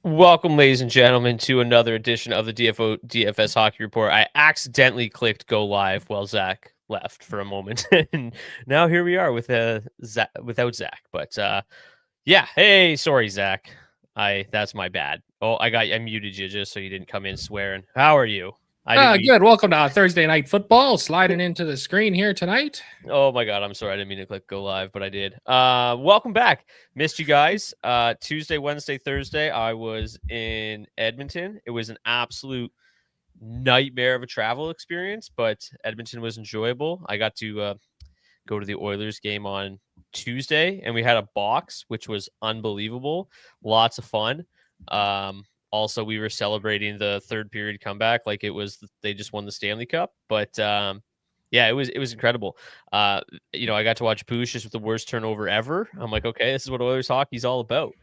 Welcome, ladies and gentlemen, to another edition of the DFS Hockey Report. I accidentally clicked go live while Zach left for a moment, and now here we are with Zach, without Zach. But yeah, hey, sorry, Zach. That's my bad. Oh, I muted you just so you didn't come in swearing. How are you? I didn't mean. Good. Welcome to Thursday Night Football. Sliding into the screen here tonight. Oh my God, I'm sorry. I didn't mean to click go live, but I did. Welcome back. Missed you guys. Tuesday, Wednesday, Thursday, I was in Edmonton. It was an absolute nightmare of a travel experience, but Edmonton was enjoyable. I got to go to the Oilers game on Tuesday, and we had a box, which was unbelievable. Lots of fun. Also, we were celebrating the third period comeback like it was they just won the Stanley Cup. But yeah, it was incredible. I got to watch Boosh just with the worst turnover ever. I'm like, okay, this is what Oilers hockey's all about.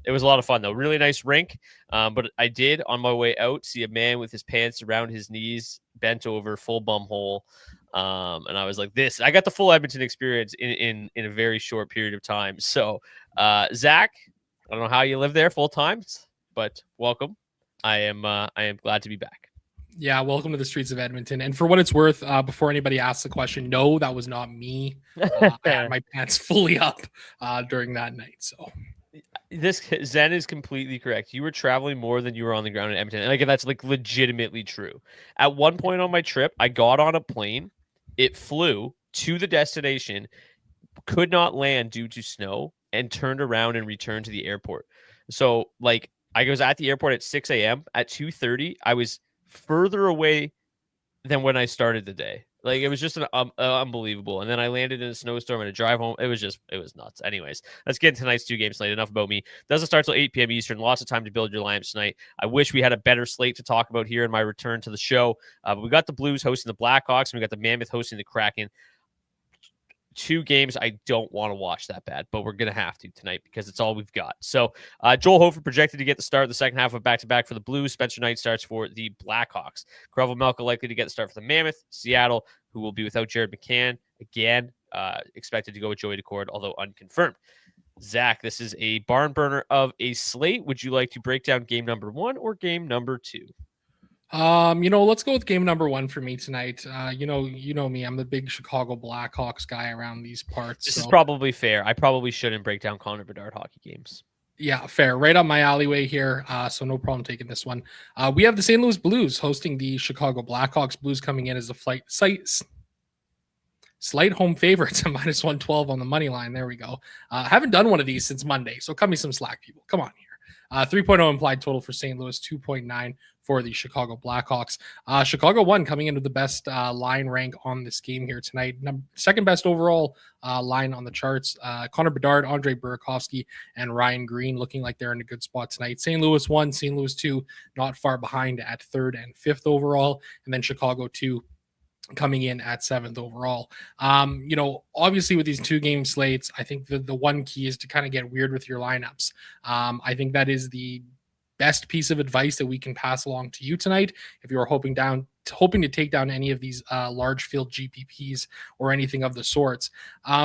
It was a lot of fun though. Really nice rink. But I did on my way out see a man with his pants around his knees, bent over, full bum hole. And I was like, this. I got the full Edmonton experience in a very short period of time. So, Zach, I don't know how you live there full time, but welcome. I am glad to be back. Yeah, welcome to the streets of Edmonton. And for what it's worth, before anybody asks the question, no, that was not me. I had my pants fully up during that night. So this Zen is completely correct. You were traveling more than you were on the ground in Edmonton. And like that's like legitimately true. At one point on my trip, I got on a plane. It flew to the destination, could not land due to snow, and turned around and returned to the airport. So like I was at the airport at 6 a.m. At 2:30, I was further away than when I started the day. Like it was just an unbelievable. And then I landed in a snowstorm and a drive home. It was nuts. Anyways, let's get into tonight's 2 game slate. Enough about me. Doesn't start till 8 p.m. Eastern. Lots of time to build your lineups tonight. I wish we had a better slate to talk about here in my return to the show. But we got the Blues hosting the Blackhawks, and we got the Mammoth hosting the Kraken. 2 games I don't want to watch that bad, but we're going to have to tonight because it's all we've got. So Joel Hofer projected to get the start of the second half of back-to-back for the Blues. Spencer Knight starts for the Blackhawks. Gravel Melka likely to get the start for the Mammoth. Seattle, who will be without Jared McCann, again, expected to go with Joey Daccord, although unconfirmed. Zach, this is a barn burner of a slate. Would you like to break down game number 1 or game number 2? let's go with game number 1 for me tonight. You know me, I'm the big Chicago Blackhawks guy around these parts. This is probably fair. I probably shouldn't break down Connor Bedard hockey games. Yeah, fair. Right up my alleyway here. So no problem taking this one. We have the St. Louis Blues hosting the Chicago Blackhawks. Blues coming in as the slight home favorites at minus 112 on the money line. There we go. Haven't done one of these since Monday, so cut me some slack, people. Come on here. 3.0 implied total for St. Louis, 2.9 for the Chicago Blackhawks. Chicago won, coming into the best line rank on this game here tonight. Second best overall line on the charts. Connor Bedard, Andre Burakovsky, and Ryan Green looking like they're in a good spot tonight. St. Louis 1, St. Louis 2, not far behind at 3rd and 5th overall. And then Chicago 2, coming in at 7th overall. Obviously with these 2 game slates, I think the one key is to kind of get weird with your lineups. I think that is the best piece of advice that we can pass along to you tonight. If you're hoping to take down any of these large field GPPs or anything of the sorts.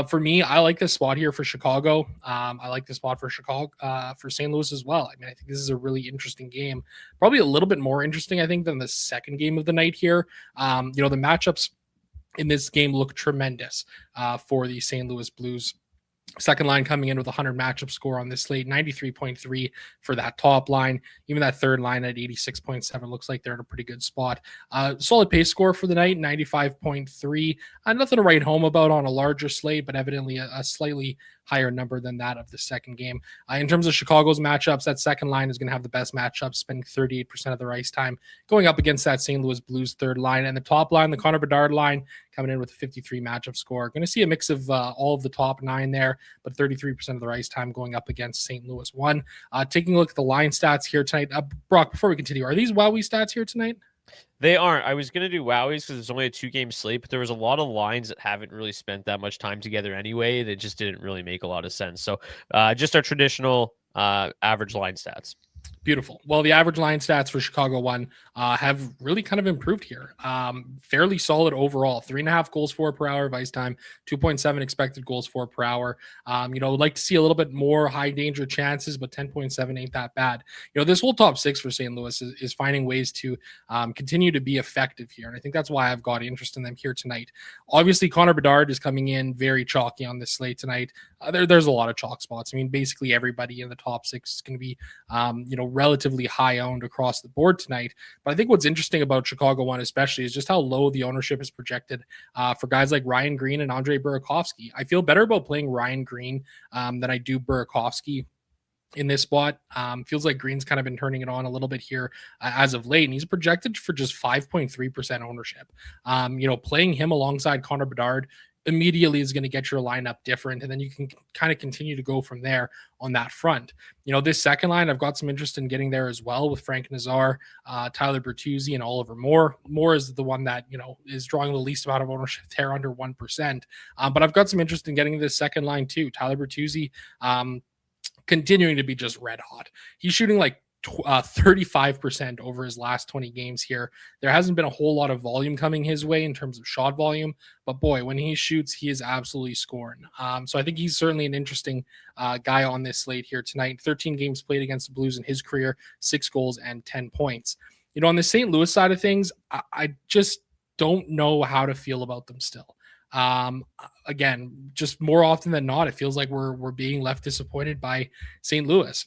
For me, I like this spot here for Chicago. I like this spot for Chicago, for St. Louis as well. I mean, I think this is a really interesting game. Probably a little bit more interesting, I think, than the second game of the night here. The matchups in this game look tremendous for the St. Louis Blues. Second line coming in with 100 matchup score on this slate, 93.3 for that top line. Even that third line at 86.7 looks like they're in a pretty good spot. Solid pace score for the night, 95.3. Nothing to write home about on a larger slate, but evidently a slightly higher number than that of the second game. In terms of Chicago's matchups, that second line is going to have the best matchups, spending 38% of their ice time going up against that St. Louis Blues third line. And the top line, the Connor Bedard line, coming in with a 53 matchup score. Going to see a mix of all of the top 9 there, but 33% of their ice time going up against St. Louis 1. Taking a look at the line stats here tonight. Brock, before we continue, are these Wowie stats here tonight? They aren't. I was going to do Wowies because it's only a 2 game slate, but there was a lot of lines that haven't really spent that much time together anyway. That just didn't really make a lot of sense. So just our traditional average line stats. Beautiful. Well, the average line stats for Chicago One have really kind of improved here. Fairly solid overall. 3.5 goals for per hour of ice time, 2.7 expected goals for per hour. Would like to see a little bit more high danger chances, but 10.7 ain't that bad. This whole top six for St. Louis is finding ways to continue to be effective here. And I think that's why I've got interest in them here tonight. Obviously, Connor Bedard is coming in very chalky on this slate tonight. There's a lot of chalk spots. I mean, basically everybody in the top six is going to be, relatively high owned across the board tonight. But I think what's interesting about Chicago One, especially, is just how low the ownership is projected for guys like Ryan Green and Andre Burakovsky. I feel better about playing Ryan Green than I do Burakovsky in this spot. Feels like Green's kind of been turning it on a little bit here as of late, and he's projected for just 5.3% ownership. Playing him alongside Connor Bedard immediately is going to get your lineup different, and then you can kind of continue to go from there on that front. This second line, I've got some interest in getting there as well with Frank Nazar, Tyler Bertuzzi, and Oliver Moore. Moore is the one that is drawing the least amount of ownership there, under 1%. But I've got some interest in getting this second line too. Tyler Bertuzzi continuing to be just red hot. He's shooting like 35% over his last 20 games here. There hasn't been a whole lot of volume coming his way in terms of shot volume, but boy, when he shoots, he is absolutely scoring. So I think he's certainly an interesting guy on this slate here tonight. 13 games played against the Blues in his career, 6 goals and 10 points. On the St. Louis side of things, I just don't know how to feel about them still. Again, just more often than not, it feels like we're being left disappointed by St. Louis.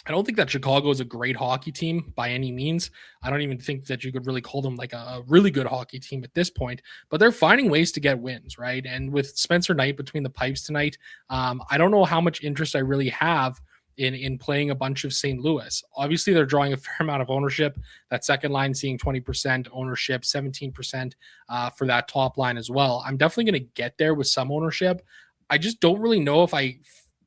I don't think that Chicago is a great hockey team by any means. I don't even think that you could really call them like a really good hockey team at this point, but they're finding ways to get wins, right? And with Spencer Knight between the pipes tonight, I don't know how much interest I really have in playing a bunch of St. Louis. Obviously, they're drawing a fair amount of ownership. That second line seeing 20% ownership, 17% for that top line as well. I'm definitely going to get there with some ownership. I just don't really know if I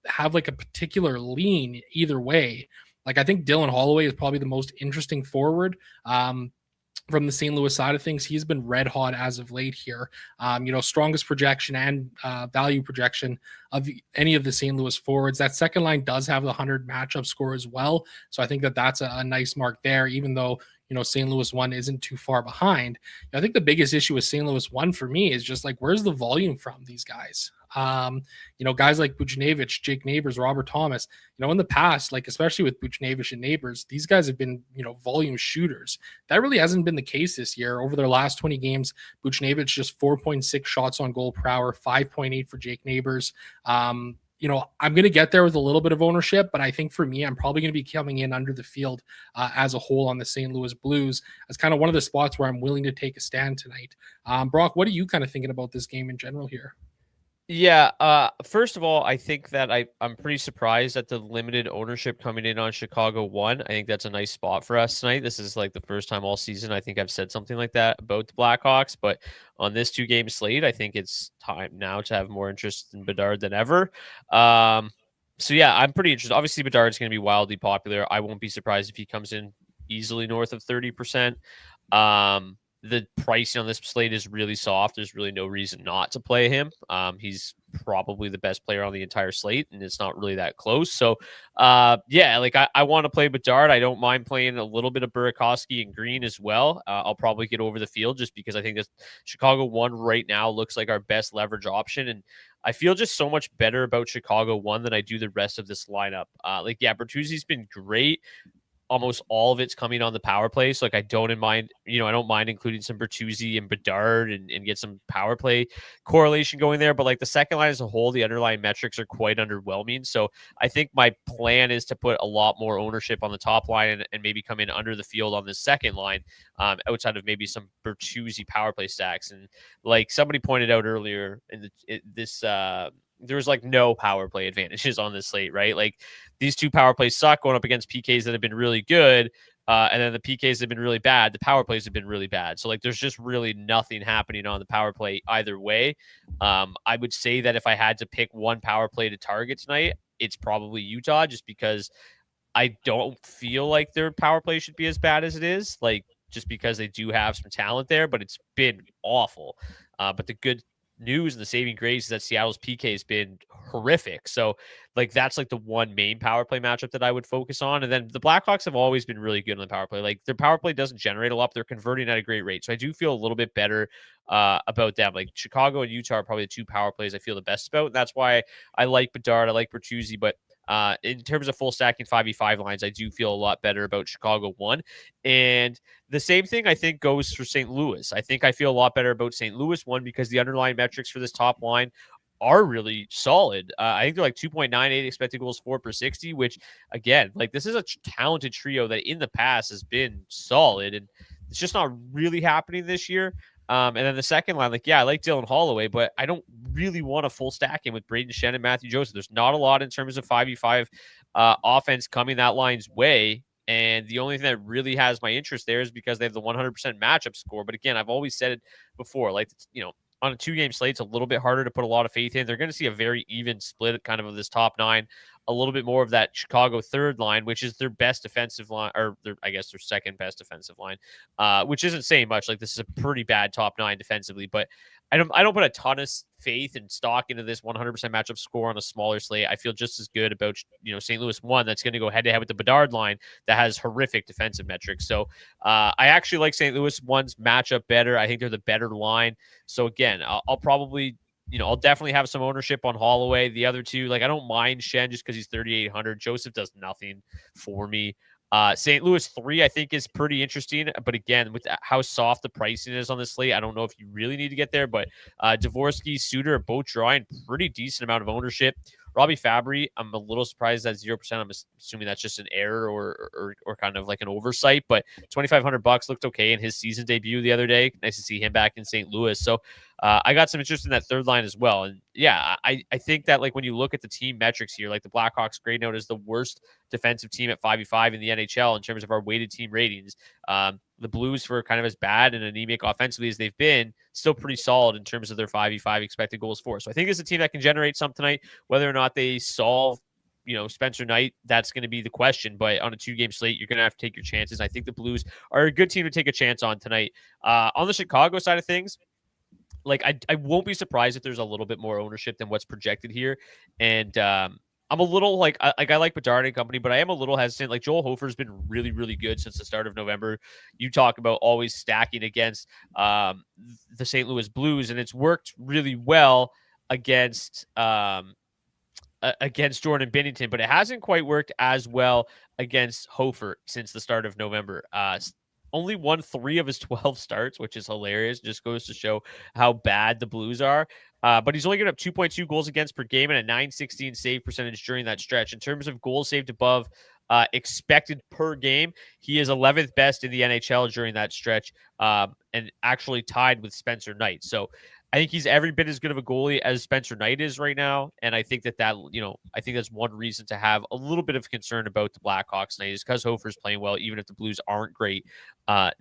have like a particular lean either way. Like, I think Dylan Holloway is probably the most interesting forward from the St. Louis side of things. He's been red hot as of late here. Strongest projection and value projection of any of the St. Louis forwards. That second line does have the 100 matchup score as well. So I think that that's a nice mark there, even though St. Louis One isn't too far behind. I think the biggest issue with St. Louis One for me is just like, where's the volume from these guys? Guys like Buchnevich, Jake Neighbors, Robert Thomas, in the past, like especially with Buchnevich and Neighbors, these guys have been, volume shooters. That really hasn't been the case this year. Over their last 20 games, Buchnevich just 4.6 shots on goal per hour, 5.8 for Jake Neighbors. I'm going to get there with a little bit of ownership, but I think for me, I'm probably going to be coming in under the field as a whole on the St. Louis Blues as kind of one of the spots where I'm willing to take a stand tonight. Brock, what are you kind of thinking about this game in general here? Yeah. First of all, I think that I'm pretty surprised at the limited ownership coming in on Chicago One. I think that's a nice spot for us tonight. This is like the first time all season I think I've said something like that about the Blackhawks, but on this 2-game slate, I think it's time now to have more interest in Bedard than ever. So yeah, I'm pretty interested. Obviously, Bedard's going to be wildly popular. I won't be surprised if he comes in easily north of 30%. The pricing on this slate is really soft. There's really no reason not to play him. He's probably the best player on the entire slate, and it's not really that close. So, I want to play Bedard. I don't mind playing a little bit of Burakovsky and Green as well. I'll probably get over the field just because I think that Chicago One right now looks like our best leverage option, and I feel just so much better about Chicago One than I do the rest of this lineup. Bertuzzi's been great. Almost all of it's coming on the power play. So I don't mind including some Bertuzzi and Bedard and get some power play correlation going there. But the second line as a whole, the underlying metrics are quite underwhelming. So I think my plan is to put a lot more ownership on the top line and maybe come in under the field on the second line, outside of maybe some Bertuzzi power play stacks. And like somebody pointed out earlier there's no power play advantages on this slate, right? Like these two power plays suck going up against PKs that have been really good. And then the PKs have been really bad. The power plays have been really bad. So there's just really nothing happening on the power play either way. I would say that if I had to pick one power play to target tonight, it's probably Utah, just because I don't feel like their power play should be as bad as it is. Just because they do have some talent there, but it's been awful. But the good news and the saving grace is that Seattle's PK has been horrific. So like that's like the one main power play matchup that I would focus on. And then the Blackhawks have always been really good on the power play. Like their power play doesn't generate a lot, but they're converting at a great rate. So I do feel a little bit better about them. Like Chicago and Utah are probably the two power plays I feel the best about. And that's why I like Bedard, I like Bertuzzi, but in terms of full stacking 5v5 lines, I do feel a lot better about Chicago 1. And the same thing I think goes for St. Louis. I think I feel a lot better about St. Louis 1 because the underlying metrics for this top line are really solid. I think they're like 2.98 expected goals for per 60, which again, like this is a talented trio that in the past has been solid, and it's just not really happening this year. And then the second line, like, yeah, I like Dylan Holloway, but I don't really want a full stack in with Braden Shen and Matthew Joseph. There's not a lot in terms of 5v5 offense coming that line's way. And the only thing that really has my interest there is because they have the 100% matchup score. But again, I've always said it before, like, on a 2-game slate, it's a little bit harder to put a lot of faith in. They're going to see a very even split kind of this top 9, a little bit more of that Chicago third line, which is their best defensive line, or I guess their second best defensive line, which isn't saying much. Like this is a pretty bad top 9 defensively, but I don't put a ton of faith and stock into this 100% matchup score on a smaller slate. I feel just as good about St. Louis 1 that's going to go head to head with the Bedard line that has horrific defensive metrics. So I actually like St. Louis 1's matchup better. I think they're the better line. So again, I'll probably I'll definitely have some ownership on Holloway. The other two, like I don't mind Shen just because he's 3,800. Joseph does nothing for me. St. Louis 3, I think, is pretty interesting. But again, with how soft the pricing is on this slate, I don't know if you really need to get there. But Dvorsky, Suter are both drawing pretty decent amount of ownership. Robbie Fabry, I'm a little surprised at 0%. I'm assuming that's just an error or kind of like an oversight. But $2,500 looked okay in his season debut the other day. Nice to see him back in St. Louis. So I got some interest in that third line as well. And yeah, I think that like when you look at the team metrics here, like the Blackhawks grade note is the worst defensive team at 5v5 in the NHL in terms of our weighted team ratings. The Blues, for kind of as bad and anemic offensively as they've been, still pretty solid in terms of their 5v5 expected goals for. So I think it's a team that can generate some tonight. Whether or not they solve, Spencer Knight, that's going to be the question. But on a 2-game slate, you're going to have to take your chances. I think the Blues are a good team to take a chance on tonight. On the Chicago side of things, like I won't be surprised if there's a little bit more ownership than what's projected here. And I'm a little like I like Bedard and company, but I am a little hesitant. Like Joel Hofer's been really, really good since the start of November. You talk about always stacking against the St. Louis Blues, and it's worked really well against Jordan Binnington, but it hasn't quite worked as well against Hofer since the start of November. Only won 3 of his 12 starts, which is hilarious. Just goes to show how bad the Blues are. But he's only given up 2.2 goals against per game and a .916 save percentage during that stretch. In terms of goals saved above expected per game, he is 11th best in the NHL during that stretch, and actually tied with Spencer Knight. So I think he's every bit as good of a goalie as Spencer Knight is right now. And I think that I think that's one reason to have a little bit of concern about the Blackhawks tonight is because Hofer's playing well, even if the Blues aren't great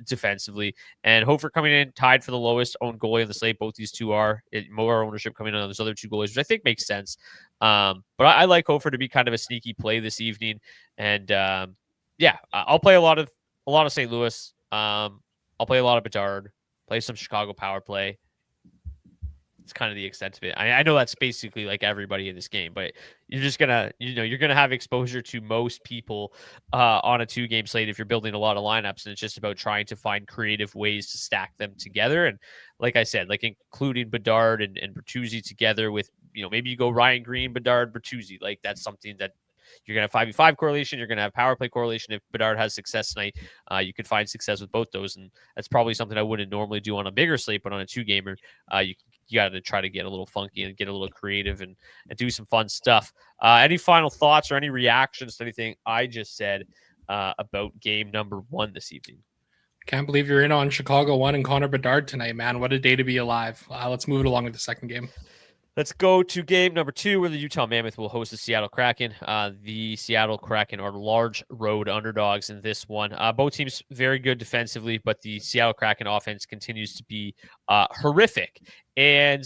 defensively. And Hofer coming in tied for the lowest owned goalie on the slate. Both these two are. More ownership coming in on those other 2 goalies, which I think makes sense. But I like Hofer to be kind of a sneaky play this evening. And I'll play a lot of St. Louis. I'll play a lot of Bedard, play some Chicago power play. It's kind of the extent of it. I know that's basically like everybody in this game, but you're just gonna, you're gonna have exposure to most people on a 2-game slate if you're building a lot of lineups, and it's just about trying to find creative ways to stack them together. And like I said, like including Bedard and Bertuzzi together with, maybe you go Ryan Green, Bedard, Bertuzzi. Like that's something that you're going to have 5v5 correlation. You're going to have power play correlation. If Bedard has success tonight, you could find success with both those. And that's probably something I wouldn't normally do on a bigger slate, but on a 2-gamer, you got to try to get a little funky and get a little creative and do some fun stuff. Any final thoughts or any reactions to anything I just said about game number 1 this evening? Can't believe you're in on Chicago 1 and Connor Bedard tonight, man. What a day to be alive. Let's move it along with the second game. Let's go to game number 2, where the Utah Mammoth will host the Seattle Kraken. The Seattle Kraken are large road underdogs in this one. Both teams very good defensively, but the Seattle Kraken offense continues to be horrific. And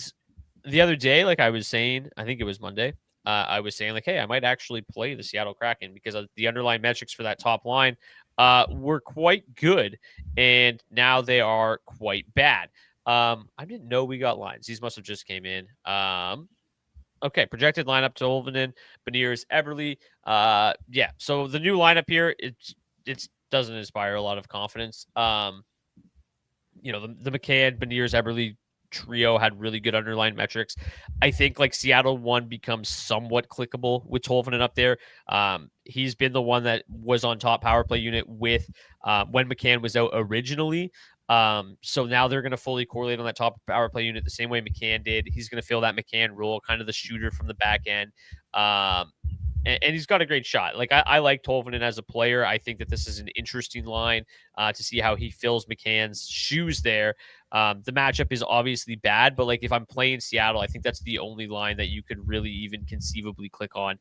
the other day, like I was saying, I think it was Monday, I was saying like, hey, I might actually play the Seattle Kraken because the underlying metrics for that top line were quite good, and now they are quite bad. I didn't know we got lines. These must have just came in. Okay, projected lineup: Tolvanen, Beniers, Eberle. Yeah. So the new lineup here, it doesn't inspire a lot of confidence. The McCann, Beniers, Eberle trio had really good underlying metrics. I think like Seattle one becomes somewhat clickable with Tolvanen up there. He's been the one that was on top power play unit with when McCann was out originally. So now they're going to fully correlate on that top power play unit the same way McCann did. He's going to fill that McCann role, kind of the shooter from the back end. And he's got a great shot. Like I like Tolvanen as a player. I think that this is an interesting line to see how he fills McCann's shoes there. The matchup is obviously bad, but like if I'm playing Seattle, I think that's the only line that you could really even conceivably click on.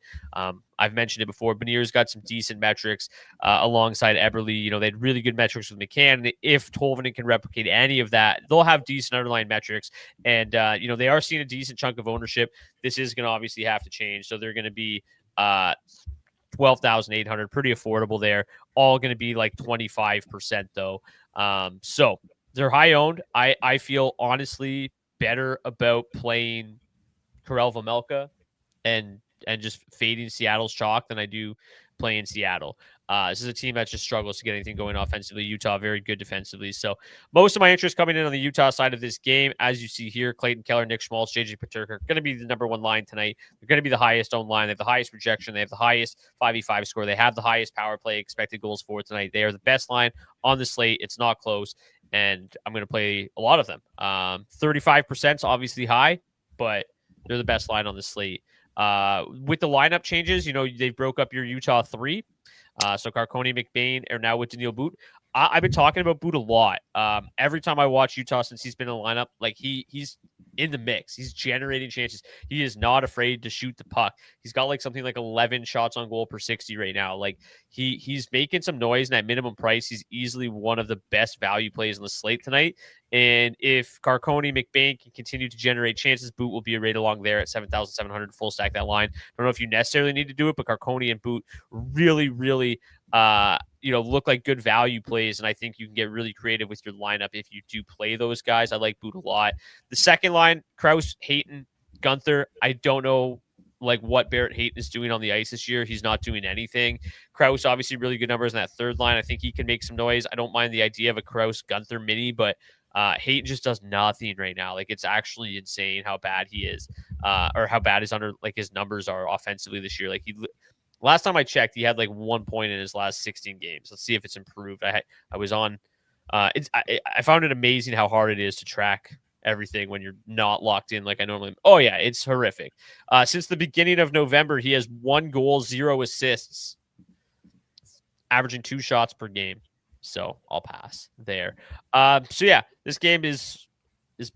I've mentioned it before. Beniers got some decent metrics alongside Eberle. They had really good metrics with McCann. And if Tolvanen can replicate any of that, they'll have decent underlying metrics. And they are seeing a decent chunk of ownership. This is going to obviously have to change. So they're going to be 12,800, pretty affordable there. All going to be like 25% though. So they're high owned. I feel honestly better about playing Karel Vejmelka and just fading Seattle's chalk than I do playing Seattle. This is a team that just struggles to get anything going offensively. Utah, very good defensively. So most of my interest coming in on the Utah side of this game, as you see here, Clayton Keller, Nick Schmaltz, JJ Peterka are going to be the number one line tonight. They're going to be the highest owned line. They have the highest projection. They have the highest 5v5 score. They have the highest power play expected goals for tonight. They are the best line on the slate. It's not close. And I'm going to play a lot of them. 35% is obviously high, but they're the best line on the slate. With the lineup changes, they broke up your Utah 3. So Carcone, McBain are now with Daniil Boot. I've been talking about Boot a lot. Every time I watch Utah since he's been in the lineup, like he's in the mix. He's generating chances. He is not afraid to shoot the puck. He's got like something like 11 shots on goal per 60 right now. Like he's making some noise, and at minimum price, he's easily one of the best value plays on the slate tonight. And if Carcone, McBain can continue to generate chances, Boot will be right along there at 7,700 full stack that line. I don't know if you necessarily need to do it, but Carcone and Boot really, really look like good value plays, and I think you can get really creative with your lineup if you do play those guys. I like Boot a lot. The second line, Krause, Hayton, Gunther. I don't know like what Barrett Hayton is doing on the ice this year. He's not doing anything. Krause, obviously really good numbers in that third line. I think he can make some noise. I don't mind the idea of a Krause Gunther mini, but Hayton just does nothing right now. Like it's actually insane how bad he is, or how bad his numbers are offensively this year. Like last time I checked, he had like 1 point in his last 16 games. Let's see if it's improved. I was on. I found it amazing how hard it is to track everything when you're not locked in like I normally. Oh yeah, it's horrific. Since the beginning of November, he has 1 goal, 0 assists, averaging 2 shots per game. So I'll pass there. So yeah, this game is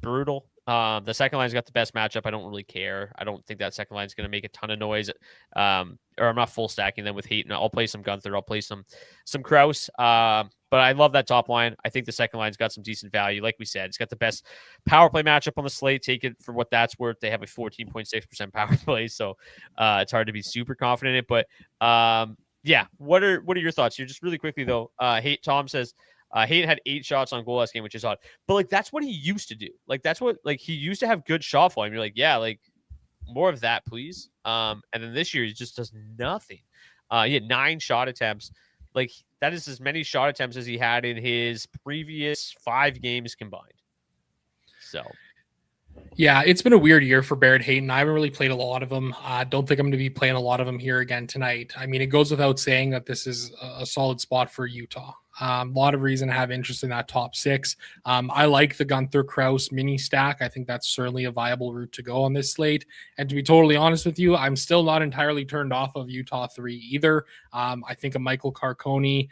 brutal. The second line's got the best matchup. I don't really care. I don't think that second line's going to make a ton of noise. Or I'm not full stacking them with Hayton. I'll play some Gunther. I'll play some Krause. But I love that top line. I think the second line's got some decent value. Like we said, it's got the best power play matchup on the slate. Take it for what that's worth. They have a 14.6% power play, so it's hard to be super confident in it. But yeah, what are your thoughts here? Just really quickly though. Tom says Hayden had 8 shots on goal last game, which is odd. But like that's what he used to do. Like that's what he used to have good shot volume. You're like, yeah, like more of that, please. And then this year he just does nothing. He had 9 shot attempts. Like that is as many shot attempts as he had in his previous 5 games combined. So yeah, it's been a weird year for Barrett Hayton. I haven't really played a lot of them. I don't think I'm going to be playing a lot of them here again tonight. I mean, it goes without saying that this is a solid spot for Utah. A lot of reason to have interest in that top 6. I like the Gunther Krause mini stack. I think that's certainly a viable route to go on this slate. And to be totally honest with you, I'm still not entirely turned off of Utah 3 either. I think a Michael Carcone,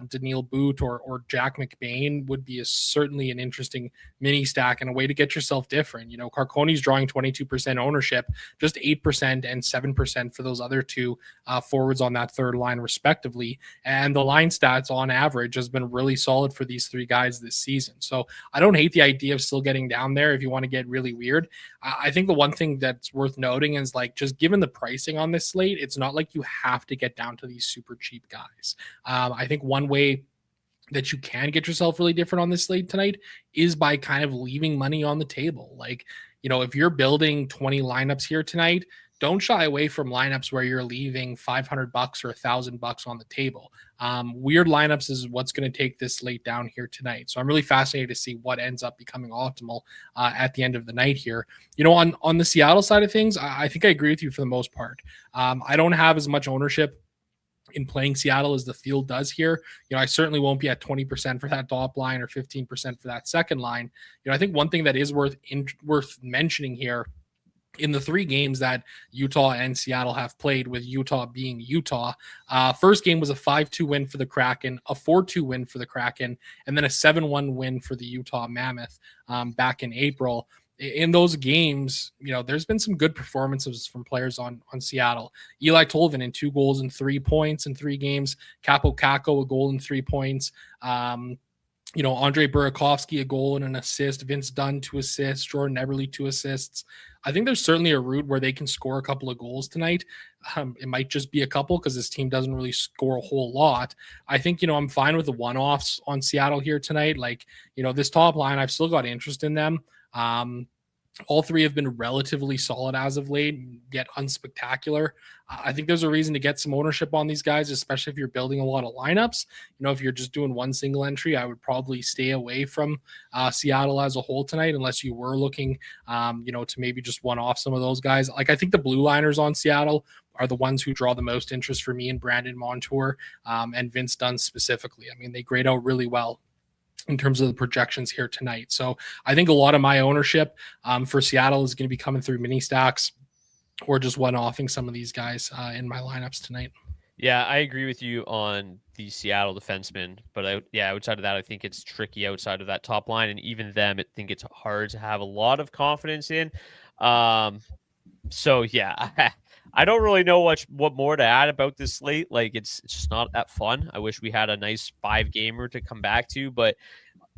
Daniil Boot, or Jack McBain would be certainly an interesting mini stack and a way to get yourself different. Carcone's drawing 22% ownership, just 8% and 7% for those other 2 forwards on that third line respectively. And the line stats on average has been really solid for these 3 guys this season. So I don't hate the idea of still getting down there if you want to get really weird. I think the one thing that's worth noting is like just given the pricing on this slate, it's not like you have to get down to these super cheap guys. I think one way that you can get yourself really different on this slate tonight is by kind of leaving money on the table. Like, if you're building 20 lineups here tonight, don't shy away from lineups where you're leaving $500 or $1,000 on the table. Weird lineups is what's going to take this slate down here tonight. So I'm really fascinated to see what ends up becoming optimal at the end of the night here. On the Seattle side of things, I think I agree with you for the most part. I don't have as much ownership in playing Seattle as the field does here. I certainly won't be at 20% for that top line or 15% for that second line. I think one thing that is worth mentioning here, in the 3 games that Utah and Seattle have played, with Utah being Utah, first game was a 5-2 win for the Kraken, a 4-2 win for the Kraken, and then a 7-1 win for the Utah Mammoth back in April. In those games, there's been some good performances from players on Seattle. Eli Tolvin in 2 goals and 3 points in 3 games. Capo Caco, a goal and 3 points. Andre Burakovsky, a goal and an assist. Vince Dunn, 2 assists. Jordan Eberle, 2 assists. I think there's certainly a route where they can score a couple of goals tonight. It might just be a couple because this team doesn't really score a whole lot. I think, I'm fine with the one-offs on Seattle here tonight. Like, this top line, I've still got interest in them. All 3 have been relatively solid as of late, yet unspectacular. I think there's a reason to get some ownership on these guys, especially if you're building a lot of lineups. If you're just doing one single entry, I would probably stay away from Seattle as a whole tonight, unless you were looking, to maybe just one off some of those guys. Like, I think the blue liners on Seattle are the ones who draw the most interest for me, and Brandon Montour and Vince Dunn specifically. I mean, they grade out really well in terms of the projections here tonight. So I think a lot of my ownership for Seattle is going to be coming through mini stacks or just one-offing some of these guys in my lineups tonight. Yeah, I agree with you on the Seattle defensemen, but outside of that, I think it's tricky outside of that top line, and even them, I think it's hard to have a lot of confidence in. So yeah, I don't really know what more to add about this slate. Like, it's just not that fun. I wish we had a nice 5-gamer to come back to, but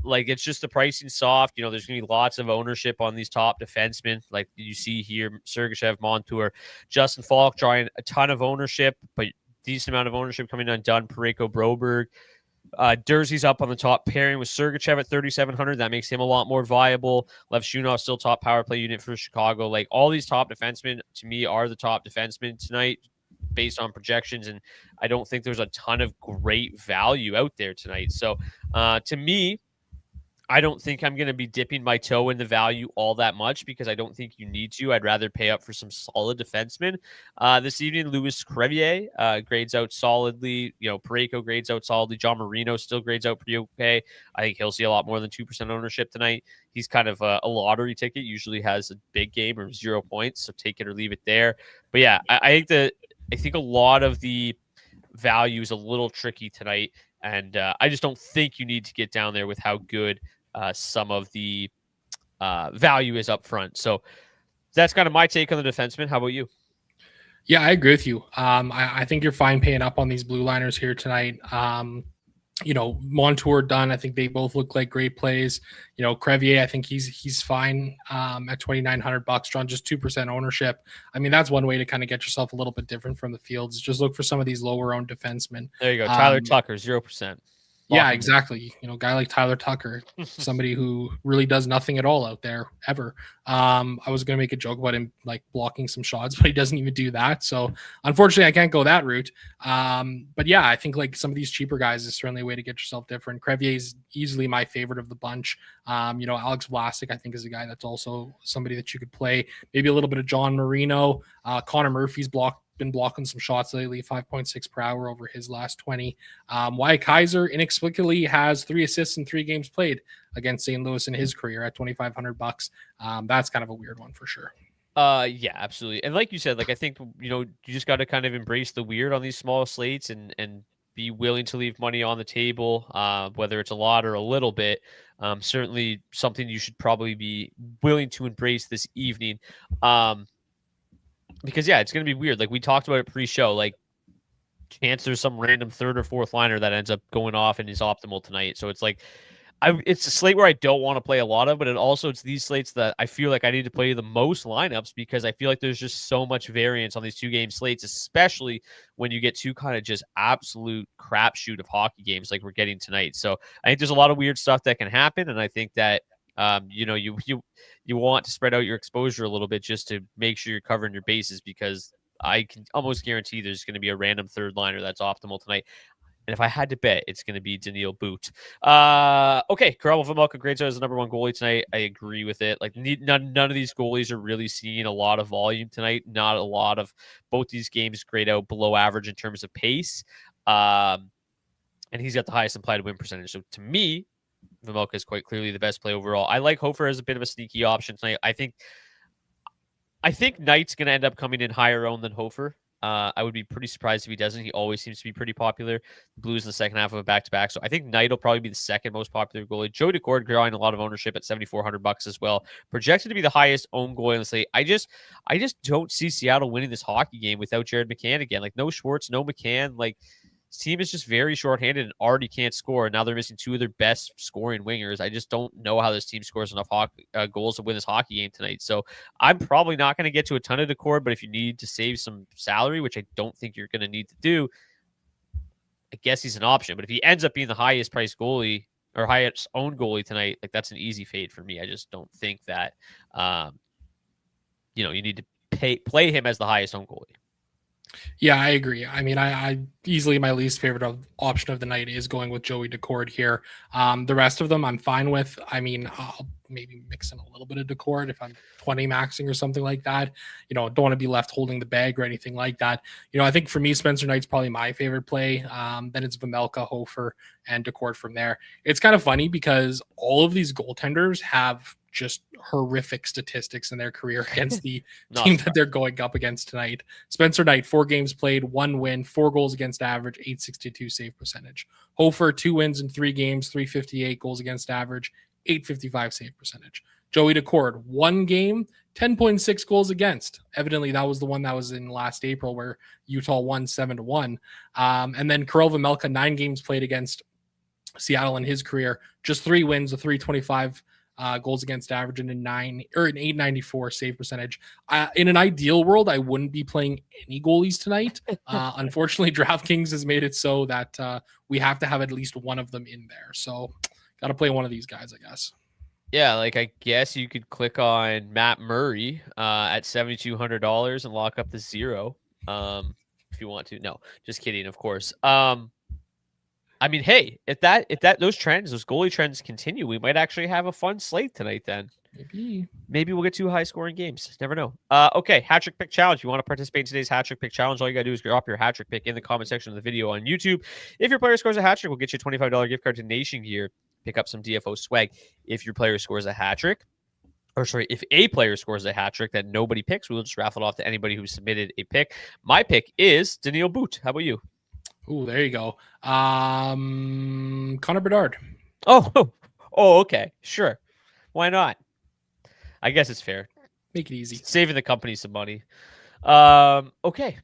like, it's just the pricing soft. There's gonna be lots of ownership on these top defensemen. Like you see here, Sergachev, Montour, Justin Falk drawing a ton of ownership, but decent amount of ownership coming on Dunn, Parayko, Broberg. Durzi's up on the top pairing with Sergachev at 3,700. That makes him a lot more viable. Lev Shunov still top power play unit for Chicago. Like, all these top defensemen to me are the top defensemen tonight based on projections, and I don't think there's a ton of great value out there tonight. So to me, I don't think I'm going to be dipping my toe in the value all that much, because I don't think you need to. I'd rather pay up for some solid defensemen. This evening, Louis Crevier grades out solidly. Parayko grades out solidly. John Marino still grades out pretty okay. I think he'll see a lot more than 2% ownership tonight. He's kind of a lottery ticket, usually has a big game or 0 points, so take it or leave it there. But yeah, I think a lot of the value is a little tricky tonight, and I just don't think you need to get down there with how good some of the value is up front. So that's kind of my take on the defenseman. How about you? Yeah, I agree with you. I think you're fine paying up on these blue liners here tonight. Montour, Dunn, I think they both look like great plays. Crevier, I think he's fine at $2,900, drawn just 2% ownership. I mean, that's one way to kind of get yourself a little bit different from the fields. Just look for some of these lower owned defensemen. There you go. Tyler Tucker, 0%. Yeah, exactly. Guy like Tyler Tucker, somebody who really does nothing at all out there ever. I was going to make a joke about him like blocking some shots, but he doesn't even do that. So unfortunately, I can't go that route. But yeah, I think like some of these cheaper guys is certainly a way to get yourself different. Crevier is easily my favorite of the bunch. Alex Vlasic, I think, is a guy that's also somebody that you could play. Maybe a little bit of John Marino. Connor Murphy's been blocking some shots lately, 5.6 per hour over his last 20. Wyatt Kaiser inexplicably has 3 assists in 3 games played against St. Louis in his career at $2,500. That's kind of a weird one for sure. Yeah, absolutely. And like you said, like, I think, you just got to kind of embrace the weird on these small slates and be willing to leave money on the table, whether it's a lot or a little bit. Certainly something you should probably be willing to embrace this evening. Because yeah, it's going to be weird. Like we talked about it pre-show, like chance there's some random third or fourth liner that ends up going off and is optimal tonight. So it's like, it's a slate where I don't want to play a lot of, but it's these slates that I feel like I need to play the most lineups because I feel like there's just so much variance on these 2-game slates, especially when you get two kind of just absolute crapshoot of hockey games like we're getting tonight. So I think there's a lot of weird stuff that can happen, and I think that you want to spread out your exposure a little bit just to make sure you're covering your bases because I can almost guarantee there's going to be a random third liner that's optimal tonight. And if I had to bet, it's going to be Daniil Boot. Okay, Karel Vejmelka, great as the number 1 goalie tonight. I agree with it. Like none of these goalies are really seeing a lot of volume tonight. Not a lot of both these games grade out below average in terms of pace. And he's got the highest implied win percentage. So to me, Vejmelka is quite clearly the best play overall. I like Hofer as a bit of a sneaky option tonight. I think Knight's going to end up coming in higher owned than Hofer. I would be pretty surprised if he doesn't. He always seems to be pretty popular. The Blues in the second half of a back-to-back. So I think Knight will probably be the second most popular goalie. Joey Daccord drawing a lot of ownership at $7,400 as well. Projected to be the highest owned goalie in the slate. I just don't see Seattle winning this hockey game without Jared McCann again. Like no Schwartz, no McCann. Like this team is just very shorthanded and already can't score. And now they're missing 2 of their best scoring wingers. I just don't know how this team scores enough goals to win this hockey game tonight. So I'm probably not going to get to a ton of Daccord, but if you need to save some salary, which I don't think you're going to need to do, I guess he's an option. But if he ends up being the highest priced goalie or highest owned goalie tonight, like that's an easy fade for me. I just don't think that, you need to play him as the highest owned goalie. Yeah, I agree. I mean, I easily my least favorite option of the night is going with Joey Daccord here. The rest of them I'm fine with. I mean, I'll maybe mix in a little bit of Daccord if I'm 20 maxing or something like that. Don't want to be left holding the bag or anything like that. I think for me, Spencer Knight's probably my favorite play. Then it's Vejmelka, Hofer, and Daccord from there. It's kind of funny because all of these goaltenders have just horrific statistics in their career against the team that they're going up against tonight. Spencer Knight, 4 games played, 1 win, 4 goals against average, .862 save percentage. Hofer, 2 wins in 3 games, .358 goals against average, .855 save percentage. Joey Daccord, 1 game, 10.6 goals against. Evidently, that was the one that was in last April where Utah won 7-1. And then Karel Vejmelka, 9 games played against Seattle in his career, just 3 wins, a .325 goals against average and an .894 save percentage. In an ideal world, I wouldn't be playing any goalies tonight. Unfortunately, DraftKings has made it so that we have to have at least one of them in there. So got to play one of these guys, I guess. Yeah, like I guess you could click on Matt Murray at $7,200 and lock up the 0 if you want to. No, just kidding, of course. I mean, hey, if those goalie trends continue, we might actually have a fun slate tonight then. Maybe we'll get 2 high-scoring games. Never know. Okay, hat trick pick challenge. If you want to participate in today's hat trick pick challenge, all you got to do is drop your hat trick pick in the comment section of the video on YouTube. If your player scores a hat trick, we'll get you a $25 gift card to Nation Gear. Pick up some DFO swag. If your player scores a hat trick, if a player scores a hat trick that nobody picks, we'll just raffle it off to anybody who submitted a pick. My pick is Daniil Boot. How about you? Ooh, there you go. Connor Bedard. Oh, okay. Sure. Why not? I guess it's fair. Make it easy. Saving the company some money. Okay.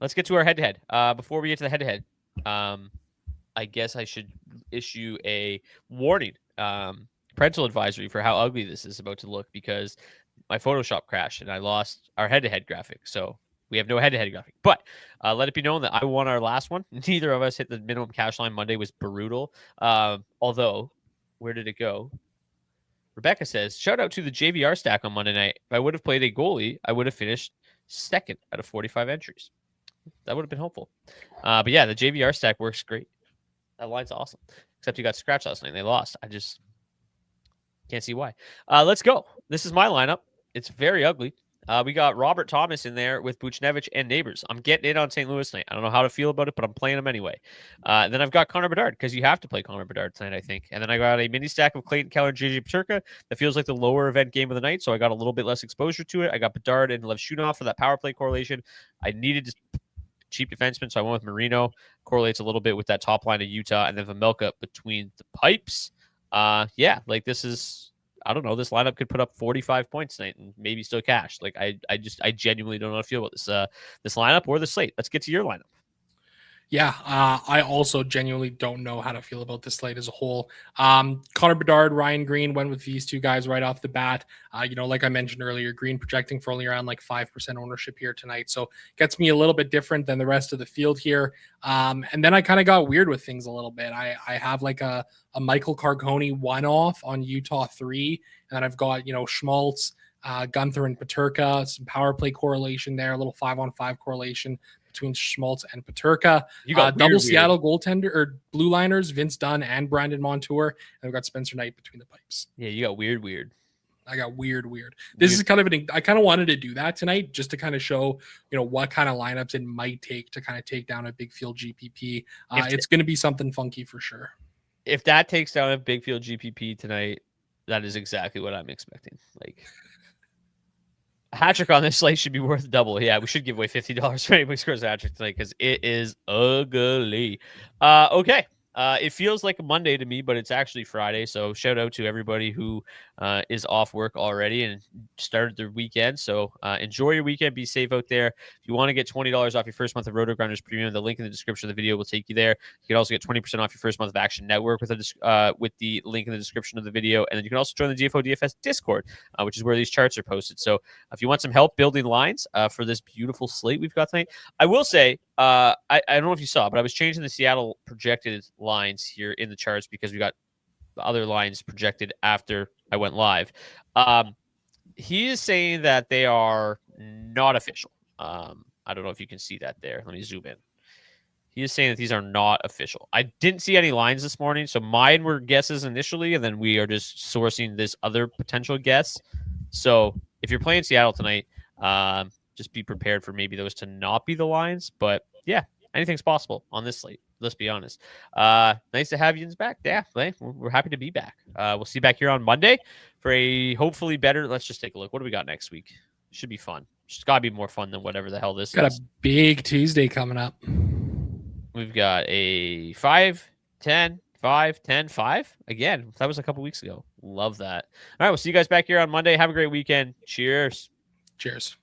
Let's get to our head-to-head. Before we get to the head-to-head, I guess I should issue a warning, parental advisory for how ugly this is about to look because my Photoshop crashed and I lost our head-to-head graphic. So we have no head-to-head graphic. But let it be known that I won our last one. Neither of us hit the minimum cash line. Monday was brutal. Although, where did it go? Rebecca says, shout out to the JVR stack on Monday night. If I would have played a goalie, I would have finished second out of 45 entries. That would have been helpful. But yeah, the JVR stack works great. That line's awesome. Except you got scratched last night and they lost. I just can't see why. Let's go. This is my lineup. It's very ugly. We got Robert Thomas in there with Buchnevich and Neighbors. I'm getting in on St. Louis tonight. I don't know how to feel about it, but I'm playing them anyway. Then I've got Connor Bedard because you have to play Connor Bedard tonight, I think. And then I got a mini stack of Clayton Keller and JJ Peterka that feels like the lower event game of the night, so I got a little bit less exposure to it. I got Bedard and Levshunov for that power play correlation. I needed cheap defenseman, so I went with Marino. Correlates a little bit with that top line of Utah, and then Vejmelka between the pipes. Yeah, like this is... I don't know. This lineup could put up 45 points tonight and maybe still cash. Like I genuinely don't know how to feel about this lineup or the slate. Let's get to your lineup. Yeah, I also genuinely don't know how to feel about this slate as a whole. Connor Bedard, Ryan Green went with these two guys right off the bat. Like I mentioned earlier, Green projecting for only around like 5% ownership here tonight. So gets me a little bit different than the rest of the field here. And then I kind of got weird with things a little bit. I have like a Michael Carcone one-off on Utah 3, and then I've got, Schmaltz, Gunther and Paterka, some power play correlation there, a little 5-on-5 correlation between Schmaltz and Paterka. You got double Seattle goaltender or blue liners, Vince Dunn and Brandon Montour. And we've got Spencer Knight between the pipes. Yeah, you got weird. I got weird. This is kind of I kind of wanted to do that tonight just to kind of show, what kind of lineups it might take to kind of take down a big field GPP. It's going to be something funky for sure. If that takes down a big field GPP tonight, that is exactly what I'm expecting. Like, a hat trick on this slate should be worth double. Yeah, we should give away $50 for anybody who scores a hat trick tonight because it is ugly. Okay. It feels like a Monday to me, but it's actually Friday. So shout out to everybody who is off work already and started their weekend. So enjoy your weekend. Be safe out there. If you want to get $20 off your first month of Roto Grinders Premium, the link in the description of the video will take you there. You can also get 20% off your first month of Action Network with the link in the description of the video. And then you can also join the DFS Discord, which is where these charts are posted. So if you want some help building lines for this beautiful slate we've got tonight, I will say, I don't know if you saw, but I was changing the Seattle projected lines here in the charts because we got the other lines projected after I went live. He is saying that they are not official. I don't know if you can see that there. Let me zoom in. He is saying that these are not official. I didn't see any lines this morning, so mine were guesses initially, and then we are just sourcing this other potential guess. So if you're playing Seattle tonight, just be prepared for maybe those to not be the lines. But yeah, anything's possible on this slate. Let's be honest. Nice to have you back. Yeah, we're happy to be back. We'll see you back here on Monday for a hopefully better. Let's just take a look. What do we got next week? Should be fun. It's got to be more fun than whatever the hell this got is. A big Tuesday coming up. We've got a 5, 10, 5, 10, 5. Again, that was a couple weeks ago. Love that. All right, we'll see you guys back here on Monday. Have a great weekend. Cheers. Cheers.